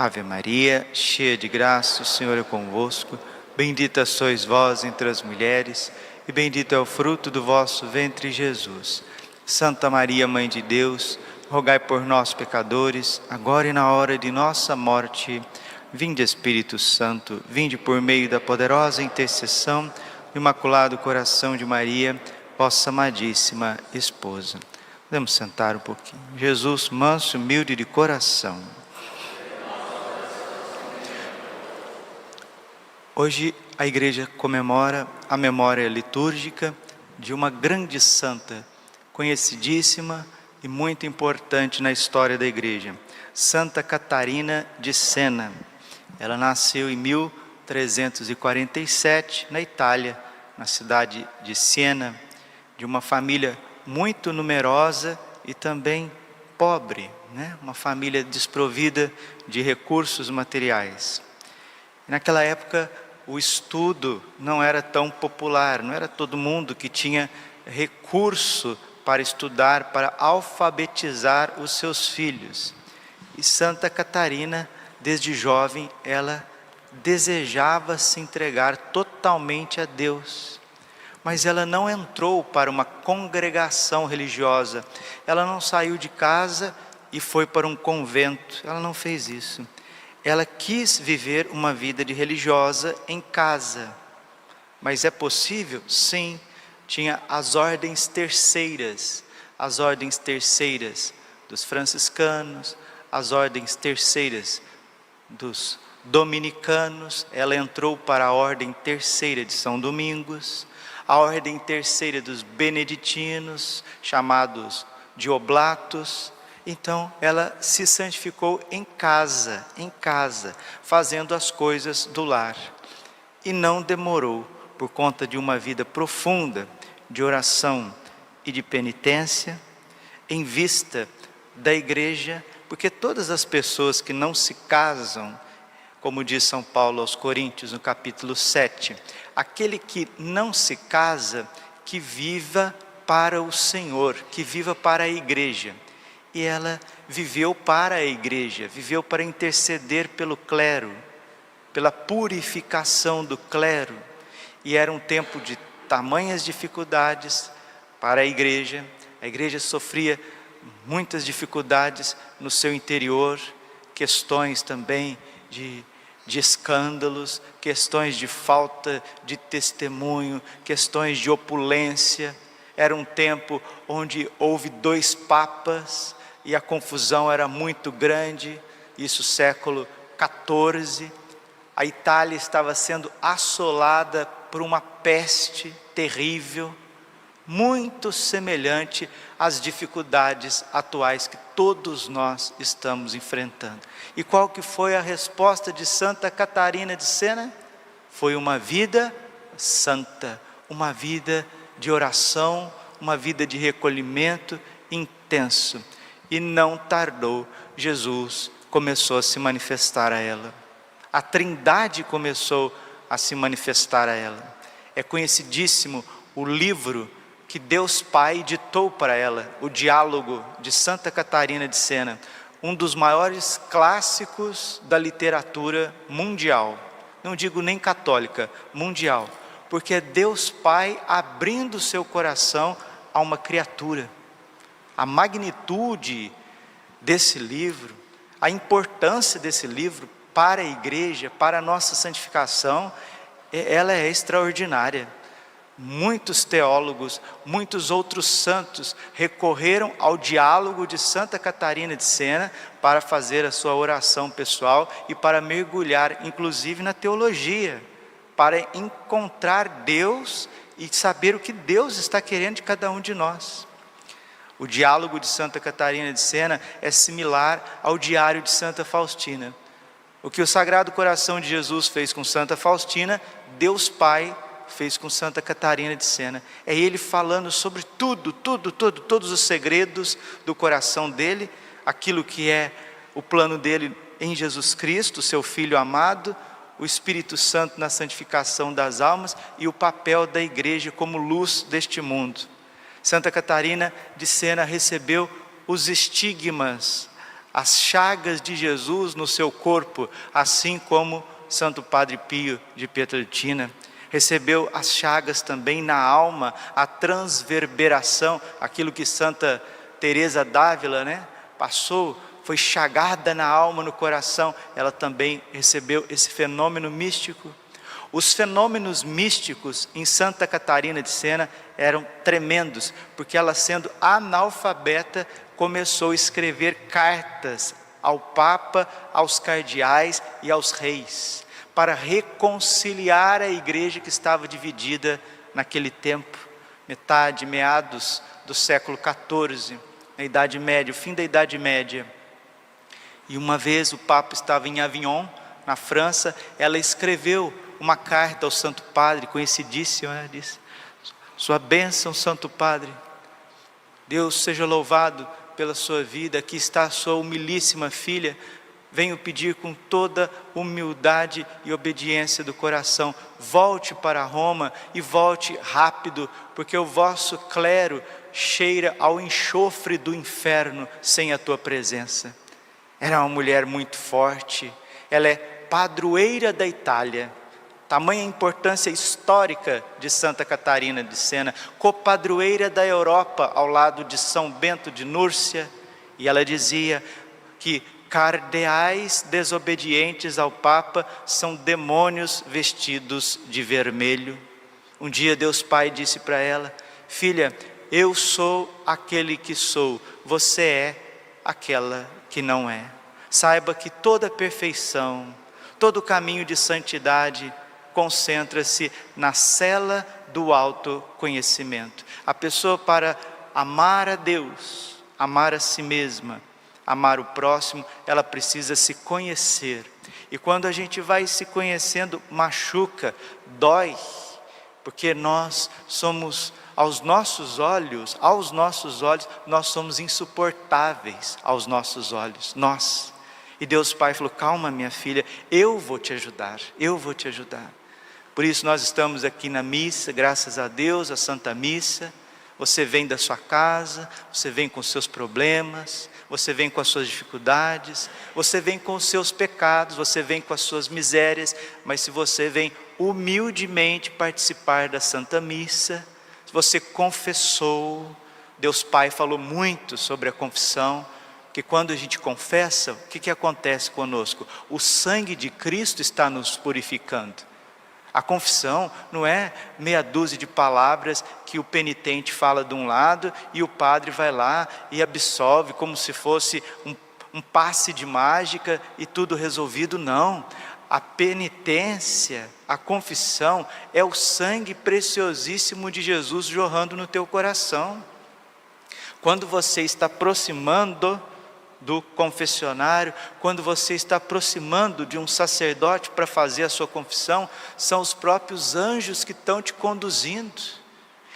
Ave Maria, cheia de graça, o Senhor é convosco. Bendita sois vós entre as mulheres, e bendito é o fruto do vosso ventre, Jesus. Santa Maria, Mãe de Deus, rogai por nós, pecadores, agora e na hora de nossa morte. Vinde, Espírito Santo, vinde por meio da poderosa intercessão do Imaculado Coração de Maria, vossa amadíssima esposa. Vamos sentar um pouquinho. Jesus, manso e humilde de coração. Hoje a igreja comemora a memória litúrgica de uma grande santa, conhecidíssima e muito importante na história da igreja, Santa Catarina de Sena. Ela nasceu em 1347 na Itália, na cidade de Siena, de uma família muito numerosa e também pobre, uma família desprovida de recursos materiais. Naquela época, o estudo não era tão popular, não era todo mundo que tinha recurso para estudar, para alfabetizar os seus filhos. E Santa Catarina, desde jovem, ela desejava se entregar totalmente a Deus. Mas ela não entrou para uma congregação religiosa, ela não saiu de casa e foi para um convento, ela não fez isso. Ela quis viver uma vida de religiosa em casa. Mas é possível? Sim. Tinha as ordens terceiras dos franciscanos, as ordens terceiras dos dominicanos. Ela entrou para a ordem terceira de São Domingos, a ordem terceira dos beneditinos, chamados de oblatos. Então ela se santificou em casa, fazendo as coisas do lar. E não demorou, por conta de uma vida profunda de oração e de penitência, em vista da igreja, porque todas as pessoas que não se casam, como diz São Paulo aos Coríntios, no capítulo 7, aquele que não se casa, que viva para o Senhor, que viva para a igreja. E ela viveu para a igreja, viveu para interceder pelo clero, pela purificação do clero. E era um tempo de tamanhas dificuldades para a igreja sofria muitas dificuldades no seu interior, questões também de escândalos, questões de falta de testemunho, questões de opulência. Era um tempo onde houve 2 papas, e a confusão era muito grande, isso século XIV. A Itália estava sendo assolada por uma peste terrível, muito semelhante às dificuldades atuais que todos nós estamos enfrentando. E qual que foi a resposta de Santa Catarina de Sena? Foi uma vida santa, uma vida de oração, uma vida de recolhimento intenso. E não tardou, Jesus começou a se manifestar a ela. A Trindade começou a se manifestar a ela. É conhecidíssimo o livro que Deus Pai ditou para ela, o Diálogo de Santa Catarina de Sena, um dos maiores clássicos da literatura mundial. Não digo nem católica, mundial. Porque é Deus Pai abrindo o seu coração a uma criatura. A magnitude desse livro, a importância desse livro para a igreja, para a nossa santificação, ela é extraordinária. Muitos teólogos, muitos outros santos recorreram ao Diálogo de Santa Catarina de Sena para fazer a sua oração pessoal e para mergulhar, inclusive, na teologia, para encontrar Deus e saber o que Deus está querendo de cada um de nós. O Diálogo de Santa Catarina de Sena é similar ao Diário de Santa Faustina. O que o Sagrado Coração de Jesus fez com Santa Faustina, Deus Pai fez com Santa Catarina de Sena. É Ele falando sobre todos os segredos do coração dele, aquilo que é o plano dele em Jesus Cristo, seu Filho amado, o Espírito Santo na santificação das almas e o papel da igreja como luz deste mundo. Santa Catarina de Sena recebeu os estigmas, as chagas de Jesus no seu corpo, assim como Santo Padre Pio de Pietrelcina recebeu as chagas também na alma, a transverberação, aquilo que Santa Teresa d'Ávila, passou, foi chagada na alma, no coração, ela também recebeu esse fenômeno místico. Os fenômenos místicos em Santa Catarina de Sena eram tremendos, porque ela, sendo analfabeta, começou a escrever cartas ao Papa, aos cardeais e aos reis, para reconciliar a igreja que estava dividida naquele tempo, meados do século XIV, na Idade Média, o fim da Idade Média. E uma vez o Papa estava em Avignon, na França, ela escreveu uma carta ao Santo Padre, conhecidíssima, disse: sua bênção, Santo Padre, Deus seja louvado pela sua vida, aqui está a sua humilíssima filha, venho pedir com toda humildade e obediência do coração, volte para Roma e volte rápido, porque o vosso clero cheira ao enxofre do inferno sem a tua presença. Era uma mulher muito forte, ela é padroeira da Itália, tamanha importância histórica de Santa Catarina de Sena, copadroeira da Europa ao lado de São Bento de Núrcia, e ela dizia que cardeais desobedientes ao Papa são demônios vestidos de vermelho. Um dia Deus Pai disse para ela: filha, eu sou aquele que sou, você é aquela que não é. Saiba que toda perfeição, todo caminho de santidade concentra-se na cela do autoconhecimento. A pessoa, para amar a Deus, amar a si mesma, amar o próximo, ela precisa se conhecer. E quando a gente vai se conhecendo, machuca, dói, porque nós somos, aos nossos olhos, nós somos insuportáveis aos nossos olhos, nós. E Deus Pai falou: calma, minha filha, eu vou te ajudar, eu vou te ajudar. Por isso nós estamos aqui na missa, graças a Deus, a Santa Missa. Você vem da sua casa, você vem com os seus problemas, você vem com as suas dificuldades, você vem com os seus pecados, você vem com as suas misérias, mas se você vem humildemente participar da Santa Missa, se você confessou, Deus Pai falou muito sobre a confissão, que quando a gente confessa, o que acontece conosco? O sangue de Cristo está nos purificando. A confissão não é meia dúzia de palavras que o penitente fala de um lado e o padre vai lá e absolve como se fosse um passe de mágica e tudo resolvido. Não, a penitência, a confissão é o sangue preciosíssimo de Jesus jorrando no teu coração. Quando você está aproximando do confessionário, quando você está aproximando de um sacerdote para fazer a sua confissão, são os próprios anjos que estão te conduzindo.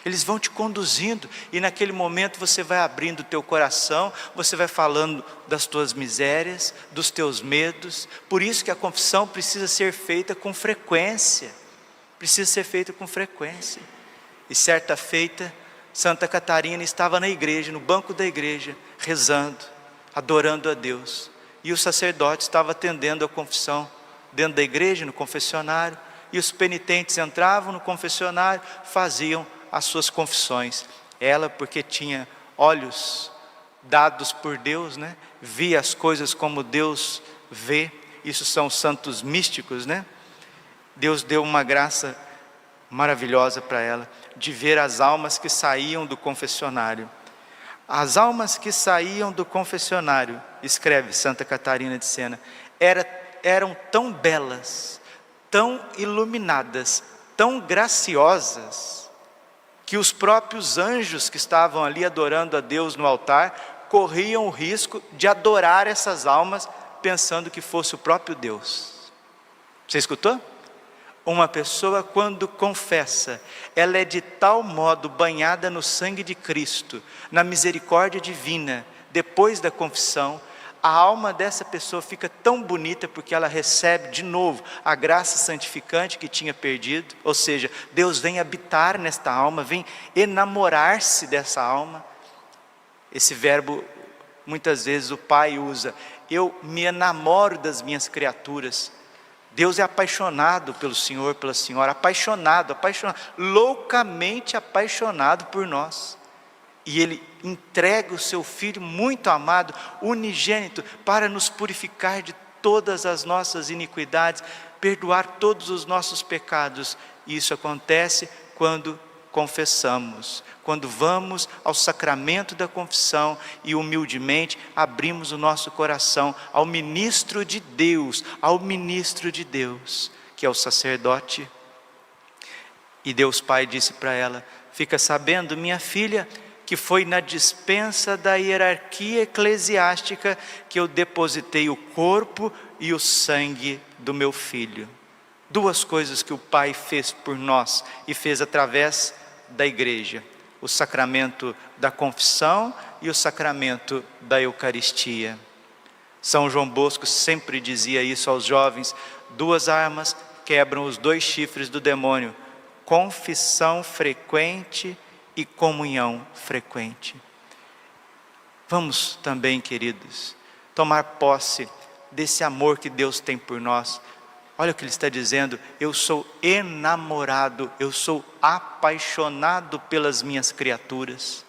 Eles vão te conduzindo e naquele momento você vai abrindo o teu coração, você vai falando das tuas misérias, dos teus medos. Por isso que a confissão precisa ser feita com frequência. Precisa ser feita com frequência. E certa feita, Santa Catarina estava na igreja, no banco da igreja, rezando, adorando a Deus, e o sacerdote estava atendendo a confissão dentro da igreja, no confessionário, e os penitentes entravam no confessionário, faziam as suas confissões. Ela, porque tinha olhos dados por Deus, via as coisas como Deus vê, isso são os santos místicos, Deus deu uma graça maravilhosa para ela, de ver as almas que saíam do confessionário. As almas que saíam do confessionário, escreve Santa Catarina de Sena, eram tão belas, tão iluminadas, tão graciosas, que os próprios anjos que estavam ali adorando a Deus no altar, corriam o risco de adorar essas almas, pensando que fosse o próprio Deus. Você escutou? Uma pessoa, quando confessa, ela é de tal modo banhada no sangue de Cristo, na misericórdia divina, depois da confissão, a alma dessa pessoa fica tão bonita, porque ela recebe de novo a graça santificante que tinha perdido, ou seja, Deus vem habitar nesta alma, vem enamorar-se dessa alma. Esse verbo muitas vezes o pai usa: eu me enamoro das minhas criaturas. Deus é apaixonado pelo Senhor, pela Senhora, apaixonado, loucamente apaixonado por nós. E Ele entrega o seu Filho muito amado, unigênito, para nos purificar de todas as nossas iniquidades, perdoar todos os nossos pecados. E isso acontece quando confessamos, quando vamos ao sacramento da confissão e humildemente abrimos o nosso coração ao ministro de Deus, que é o sacerdote. E Deus Pai disse para ela: fica sabendo, minha filha, que foi na dispensa da hierarquia eclesiástica que eu depositei o corpo e o sangue do meu filho. Duas coisas que o Pai fez por nós e fez através da igreja: o sacramento da confissão e o sacramento da Eucaristia. São João Bosco sempre dizia isso aos jovens: duas armas quebram os dois chifres do demônio: confissão frequente e comunhão frequente. Vamos também, queridos, tomar posse desse amor que Deus tem por nós. Olha o que Ele está dizendo: eu sou enamorado, eu sou apaixonado pelas minhas criaturas,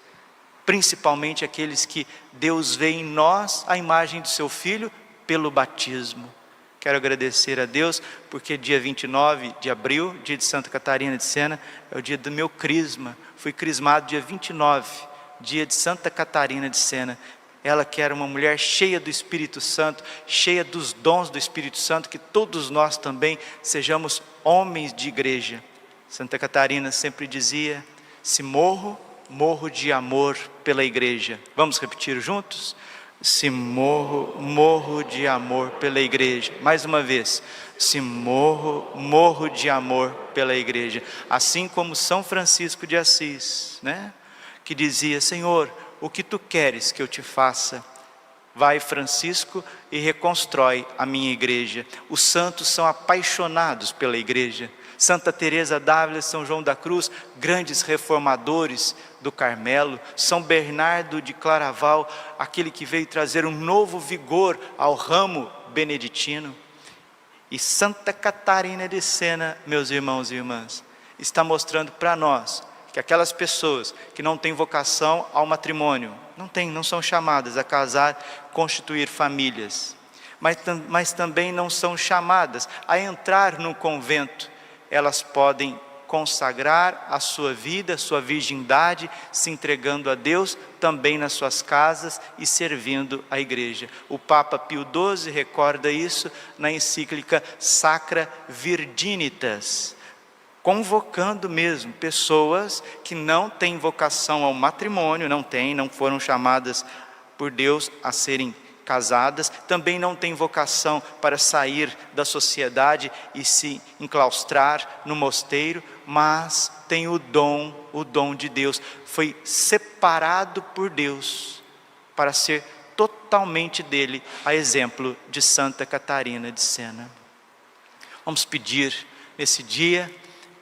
principalmente aqueles que Deus vê em nós a imagem do seu Filho pelo batismo. Quero agradecer a Deus, porque dia 29 de abril, dia de Santa Catarina de Sena, é o dia do meu crisma. Fui crismado dia 29, dia de Santa Catarina de Sena. Ela que era uma mulher cheia do Espírito Santo, cheia dos dons do Espírito Santo, que todos nós também sejamos homens de igreja. Santa Catarina sempre dizia: se morro, morro de amor pela igreja. Vamos repetir juntos? Se morro, morro de amor pela igreja. Mais uma vez: se morro, morro de amor pela igreja. Assim como São Francisco de Assis, né? Que dizia: Senhor, o que tu queres que eu te faça? Vai, Francisco, e reconstrói a minha igreja. Os santos são apaixonados pela igreja. Santa Teresa d'Ávila, São João da Cruz, grandes reformadores do Carmelo. São Bernardo de Claraval, aquele que veio trazer um novo vigor ao ramo beneditino. E Santa Catarina de Sena, meus irmãos e irmãs, está mostrando para nós que aquelas pessoas que não têm vocação ao matrimônio, não são chamadas a casar, constituir famílias, mas também não são chamadas a entrar no convento. Elas podem consagrar a sua vida, a sua virgindade, se entregando a Deus também nas suas casas e servindo a igreja. O Papa Pio XII recorda isso na encíclica Sacra Virginitas, convocando mesmo pessoas que não têm vocação ao matrimônio, não foram chamadas por Deus a serem casadas, também não têm vocação para sair da sociedade e se enclaustrar no mosteiro, mas tem o dom de Deus, foi separado por Deus para ser totalmente dele, a exemplo de Santa Catarina de Sena. Vamos pedir nesse dia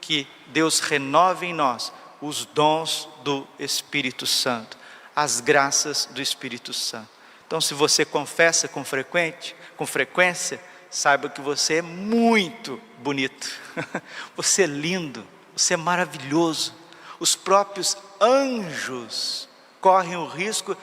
que Deus renove em nós os dons do Espírito Santo, as graças do Espírito Santo. Então, se você confessa com frequência, saiba que você é muito bonito, você é lindo, você é maravilhoso. Os próprios anjos correm o risco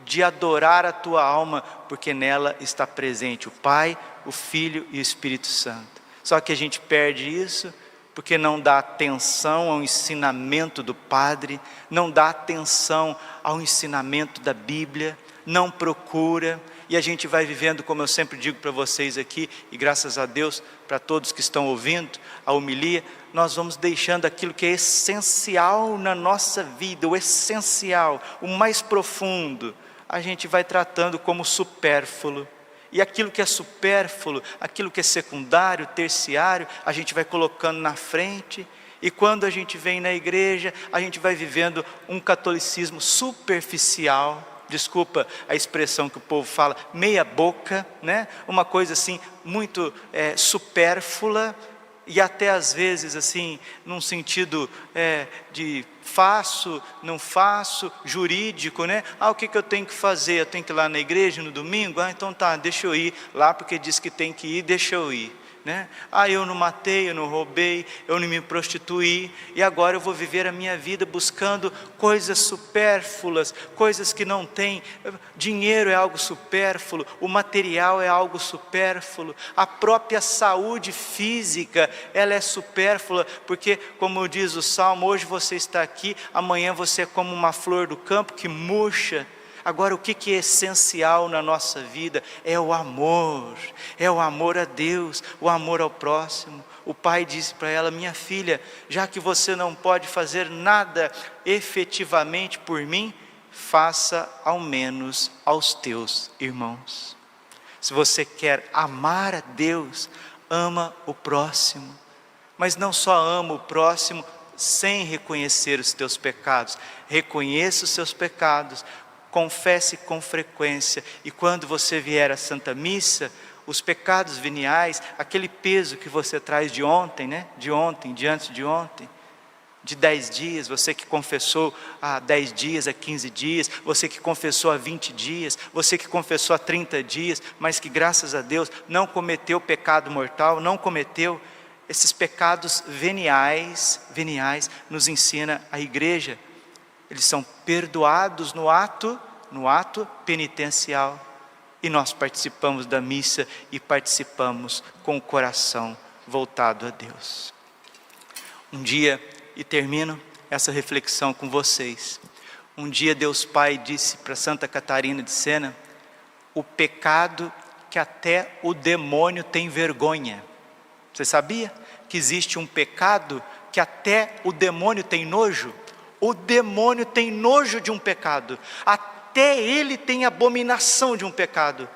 de adorar a tua alma, porque nela está presente o Pai, o Filho e o Espírito Santo. Só que a gente perde isso porque não dá atenção ao ensinamento do Padre, não dá atenção ao ensinamento da Bíblia, não procura, e a gente vai vivendo, como eu sempre digo para vocês aqui, e graças a Deus, para todos que estão ouvindo a homilia, nós vamos deixando aquilo que é essencial na nossa vida, o essencial, o mais profundo, a gente vai tratando como supérfluo, e aquilo que é supérfluo, aquilo que é secundário, terciário, a gente vai colocando na frente, e quando a gente vem na igreja, a gente vai vivendo um catolicismo superficial, desculpa a expressão que o povo fala, meia boca, né? Uma coisa assim muito supérflua, e até às vezes assim, num sentido de faço, não faço, jurídico, né? O que eu tenho que fazer? Eu tenho que ir lá na igreja no domingo? Então tá, deixa eu ir lá porque diz que tem que ir, deixa eu ir. Né? Eu não matei, eu não roubei, eu não me prostituí, e agora eu vou viver a minha vida buscando coisas supérfluas, coisas que não tem. Dinheiro é algo supérfluo, o material é algo supérfluo, a própria saúde física, ela é supérflua, porque como diz o Salmo, hoje você está aqui, amanhã você é como uma flor do campo que murcha. Agora, o que é essencial na nossa vida é o amor a Deus, o amor ao próximo. O pai disse para ela: minha filha, já que você não pode fazer nada efetivamente por mim, faça ao menos aos teus irmãos. Se você quer amar a Deus, ama o próximo, mas não só ama o próximo sem reconhecer os teus pecados, reconheça os seus pecados, confesse com frequência, e quando você vier à Santa Missa, os pecados veniais, aquele peso que você traz de ontem, né? De ontem, de antes de ontem, de 10 dias, você que confessou há 10 dias, há 15 dias, você que confessou há 20 dias, você que confessou há 30 dias, mas que graças a Deus não cometeu pecado mortal, não cometeu esses pecados veniais, nos ensina a igreja. Eles são perdoados no ato penitencial, e nós participamos da missa e participamos com o coração voltado a Deus. Um dia, e termino essa reflexão com vocês, um dia Deus Pai disse para Santa Catarina de Sena: o pecado que até o demônio tem vergonha. Você sabia que existe um pecado que até o demônio tem nojo? O demônio tem nojo de um pecado, até ele tem abominação de um pecado.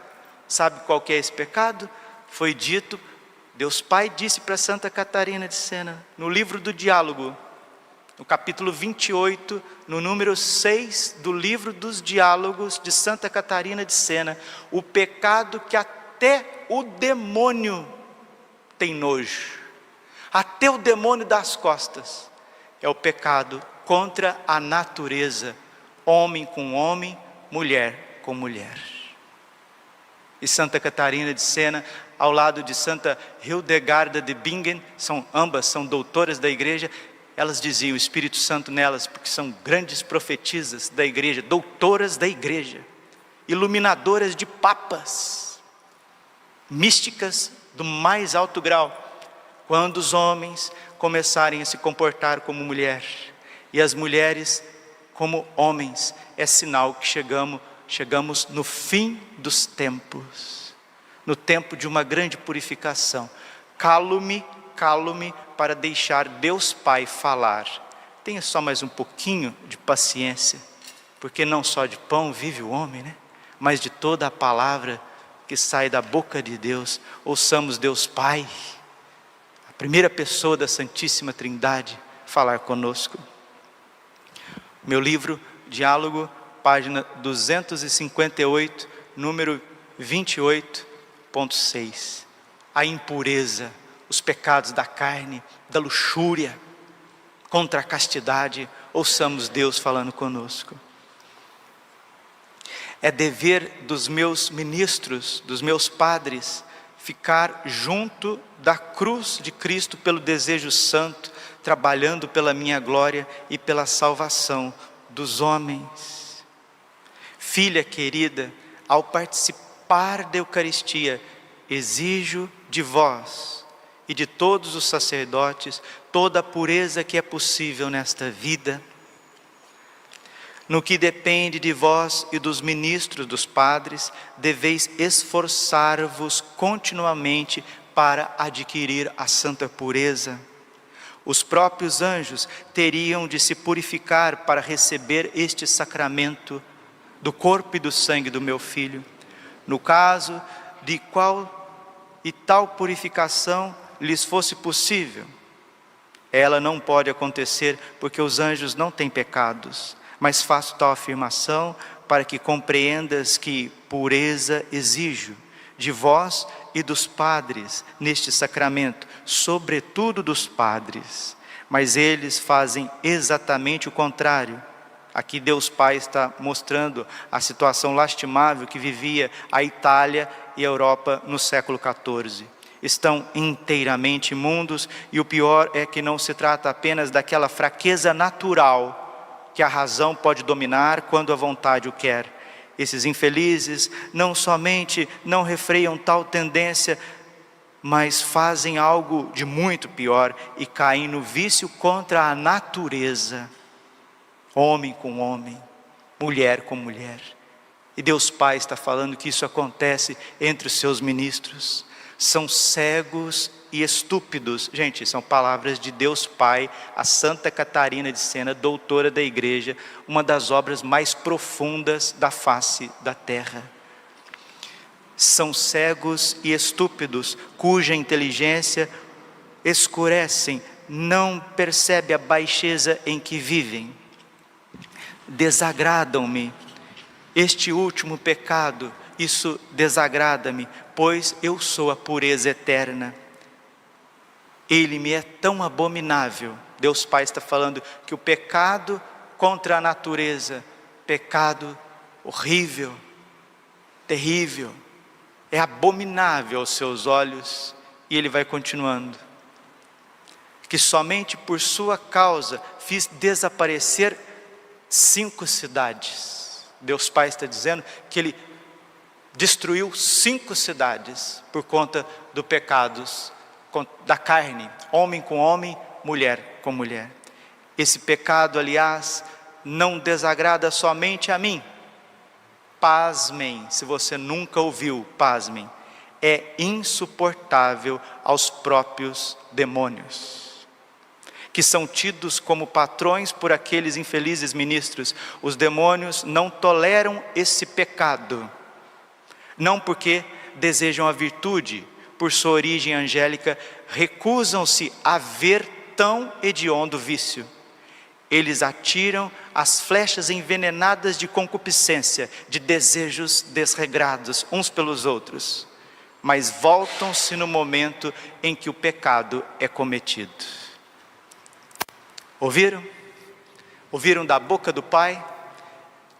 Sabe qual que é esse pecado? Foi dito, Deus Pai disse para Santa Catarina de Sena, no livro do Diálogo, no capítulo 28, no número 6 do livro dos Diálogos de Santa Catarina de Sena: o pecado que até o demônio tem nojo, até o demônio dá as costas, é o pecado contra a natureza, homem com homem, mulher com mulher. E Santa Catarina de Sena, ao lado de Santa Hildegarda de Bingen, ambas são doutoras da igreja, elas diziam, o Espírito Santo nelas, porque são grandes profetisas da igreja, doutoras da igreja, iluminadoras de papas, místicas do mais alto grau. Quando os homens começarem a se comportar como mulher, e as mulheres como homens, é sinal que chegamos no fim dos tempos, no tempo de uma grande purificação. Calo-me para deixar Deus Pai falar. Tenha só mais um pouquinho de paciência, porque não só de pão vive o homem, né? Mas de toda a palavra que sai da boca de Deus. Ouçamos Deus Pai, a primeira pessoa da Santíssima Trindade, falar conosco. Meu livro, Diálogo, página 258, número 28.6. A impureza, os pecados da carne, da luxúria, contra a castidade. Ouçamos Deus falando conosco. É dever dos meus ministros, dos meus padres, ficar junto da cruz de Cristo pelo desejo santo, trabalhando pela minha glória e pela salvação dos homens. Filha querida, ao participar da Eucaristia, exijo de vós e de todos os sacerdotes toda a pureza que é possível nesta vida. No que depende de vós e dos ministros, dos padres, deveis esforçar-vos continuamente para adquirir a santa pureza. Os próprios anjos teriam de se purificar para receber este sacramento do corpo e do sangue do meu Filho. No caso de qual e tal purificação lhes fosse possível, ela não pode acontecer porque os anjos não têm pecados, mas faço tal afirmação para que compreendas que pureza exijo, de vós e dos padres neste sacramento, sobretudo dos padres. Mas eles fazem exatamente o contrário. Aqui Deus Pai está mostrando a situação lastimável que vivia a Itália e a Europa no século XIV. Estão inteiramente imundos, e o pior é que não se trata apenas daquela fraqueza natural que a razão pode dominar quando a vontade o quer. Esses infelizes não somente não refreiam tal tendência, mas fazem algo de muito pior e caem no vício contra a natureza. Homem com homem, mulher com mulher. E Deus Pai está falando que isso acontece entre os seus ministros. São cegos e estúpidos. Gente, são palavras de Deus Pai, a Santa Catarina de Sena, doutora da igreja, uma das obras mais profundas da face da terra. São cegos e estúpidos, cuja inteligência escurecem, não percebe a baixeza em que vivem. Desagradam-me. Este último pecado, isso desagrada-me, pois eu sou a pureza eterna. Ele me é tão abominável. Deus Pai está falando que o pecado contra a natureza, pecado horrível, terrível, é abominável aos seus olhos. E ele vai continuando. Que somente por sua causa fiz desaparecer 5 cidades. Deus Pai está dizendo que ele destruiu 5 cidades por conta dos pecados da carne, homem com homem, mulher com mulher. Esse pecado, aliás, não desagrada somente a mim. Pasmem, se você nunca ouviu, pasmem, é insuportável aos próprios demônios, que são tidos como patrões por aqueles infelizes ministros. Os demônios não toleram esse pecado, não porque desejam a virtude, por sua origem angélica, recusam-se a ver tão hediondo vício. Eles atiram as flechas envenenadas de concupiscência, de desejos desregrados uns pelos outros, mas voltam-se no momento em que o pecado é cometido. Ouviram? Ouviram da boca do Pai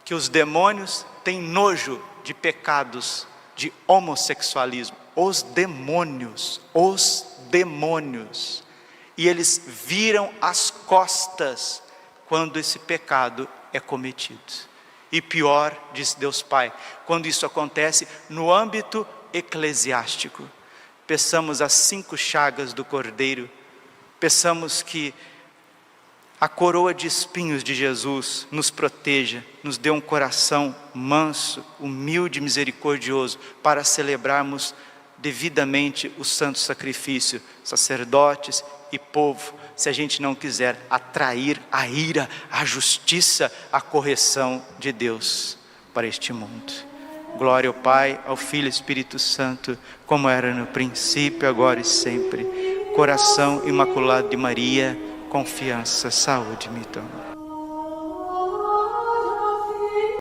que os demônios têm nojo de pecados de homossexualismo. Os demônios. E eles viram as costas quando esse pecado é cometido. E pior, diz Deus Pai, quando isso acontece no âmbito eclesiástico. Peçamos as 5 chagas do Cordeiro, peçamos que a coroa de espinhos de Jesus nos proteja, nos dê um coração manso, humilde e misericordioso, para celebrarmos devidamente o santo sacrifício, sacerdotes e povo, se a gente não quiser atrair a ira, a justiça, a correção de Deus para este mundo. Glória ao Pai, ao Filho e ao Espírito Santo, como era no princípio, agora e sempre. Coração imaculado de Maria, confiança, saúde me toma.